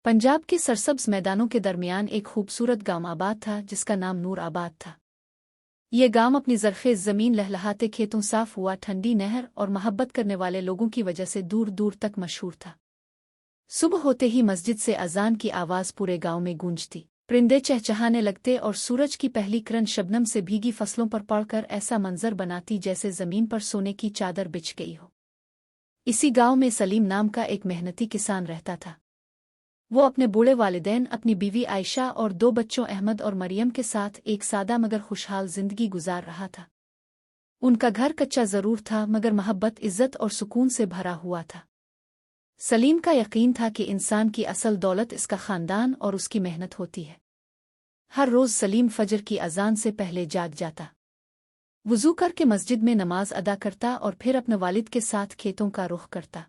पंजाब के सरसब्ज मैदानों के दरमियान एक खूबसूरत गांव आबाद था जिसका नाम नूर आबाद था। ये गांव अपनी ज़रख़ेज़ ज़मीन, लहलहाते खेतों, साफ हुआ ठंडी नहर और मोहब्बत करने वाले लोगों की वजह से दूर दूर तक मशहूर था। सुबह होते ही मस्जिद से अज़ान की आवाज़ पूरे गांव में गूंजती, परिंदे चहचहाने लगते और सूरज की पहली किरण शबनम से भीगी फसलों पर पड़कर ऐसा मंजर बनाती जैसे ज़मीन पर सोने की चादर बिछ गई हो। इसी गांव में सलीम नाम का एक मेहनती किसान रहता था। वो अपने बूढ़े वालिदैन, अपनी बीवी आयशा और 2 बच्चों अहमद और मरियम के साथ एक सादा मगर खुशहाल जिंदगी गुजार रहा था। उनका घर कच्चा जरूर था मगर मोहब्बत, इज्जत और सुकून से भरा हुआ था। सलीम का यकीन था कि इंसान की असल दौलत इसका खानदान और उसकी मेहनत होती है। हर रोज़ सलीम फजर की अजान से पहले जाग जाता, वुज़ू करके मस्जिद में नमाज अदा करता और फिर अपने वालिद के साथ खेतों का रुख करता।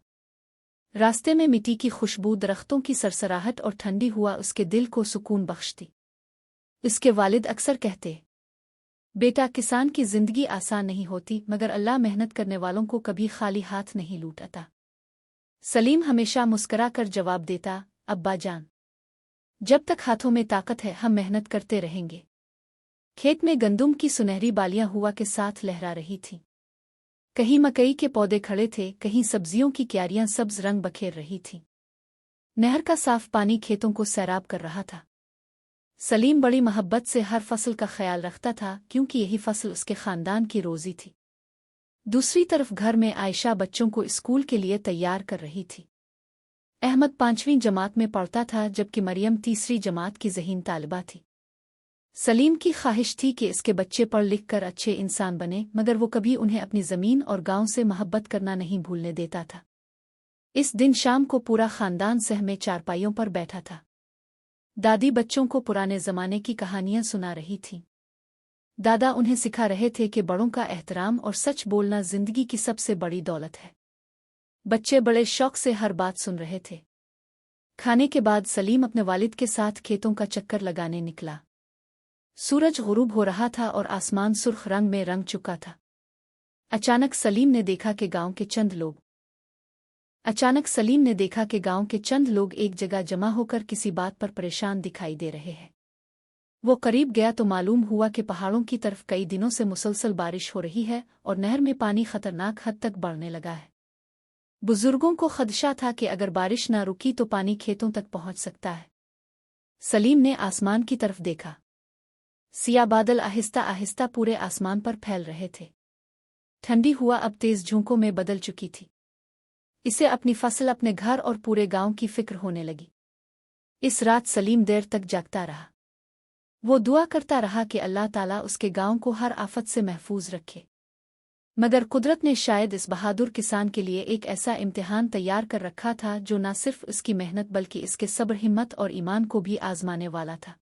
रास्ते में मिट्टी की खुशबू, दरख्तों की सरसराहट और ठंडी हुआ उसके दिल को सुकून बख्शती। इसके वालिद अक्सर कहते, बेटा, किसान की जिंदगी आसान नहीं होती मगर अल्लाह मेहनत करने वालों को कभी खाली हाथ नहीं लौटाता। सलीम हमेशा मुस्करा कर जवाब देता, अब्बा जान, जब तक हाथों में ताकत है हम मेहनत करते रहेंगे। खेत में गंदुम की सुनहरी बालियां हुआ के साथ लहरा रही थीं। कहीं मकई के पौधे खड़े थे, कहीं सब्जियों की क्यारियां सब्ज रंग बखेर रही थीं। नहर का साफ पानी खेतों को सैराब कर रहा था। सलीम बड़ी मोहब्बत से हर फसल का ख्याल रखता था क्योंकि यही फसल उसके खानदान की रोजी थी। दूसरी तरफ घर में आयशा बच्चों को स्कूल के लिए तैयार कर रही थी। अहमद 5वीं जमात में पढ़ता था जबकि मरियम तीसरी जमात की ज़हीन तालिबा थी। सलीम की ख्वाहिश थी कि इसके बच्चे पढ़ लिख कर अच्छे इंसान बने मगर वो कभी उन्हें अपनी ज़मीन और गांव से मोहब्बत करना नहीं भूलने देता था। इस दिन शाम को पूरा खानदान सहमे चारपाइयों पर बैठा था। दादी बच्चों को पुराने ज़माने की कहानियां सुना रही थीं। दादा उन्हें सिखा रहे थे कि बड़ों का एहतराम और सच बोलना ज़िंदगी की सबसे बड़ी दौलत है। बच्चे बड़े शौक से हर बात सुन रहे थे। खाने के बाद सलीम अपने वालिद के साथ खेतों का चक्कर लगाने निकला। सूरज गुरूब हो रहा था और आसमान सुर्ख रंग में रंग चुका था। अचानक सलीम ने देखा कि गांव के चंद लोग एक जगह जमा होकर किसी बात पर परेशान दिखाई दे रहे हैं। वो करीब गया तो मालूम हुआ कि पहाड़ों की तरफ कई दिनों से मुसलसल बारिश हो रही है और नहर में पानी खतरनाक हद तक बढ़ने लगा है। बुजुर्गों को खदशा था कि अगर बारिश ना रुकी तो पानी खेतों तक पहुंच सकता है। सलीम ने आसमान की तरफ देखा। सिया बादल आहिस्ता आहिस्ता पूरे आसमान पर फैल रहे थे। ठंडी हुआ अब तेज झोंकों में बदल चुकी थी। इसे अपनी फसल, अपने घर और पूरे गांव की फिक्र होने लगी। इस रात सलीम देर तक जागता रहा। वो दुआ करता रहा कि अल्लाह ताला उसके गांव को हर आफत से महफूज रखे। मगर कुदरत ने शायद इस बहादुर किसान के लिए एक ऐसा इम्तिहान तैयार कर रखा था जो न सिर्फ उसकी मेहनत बल्कि इसके सब्र, हिम्मत और ईमान को भी आजमाने वाला था।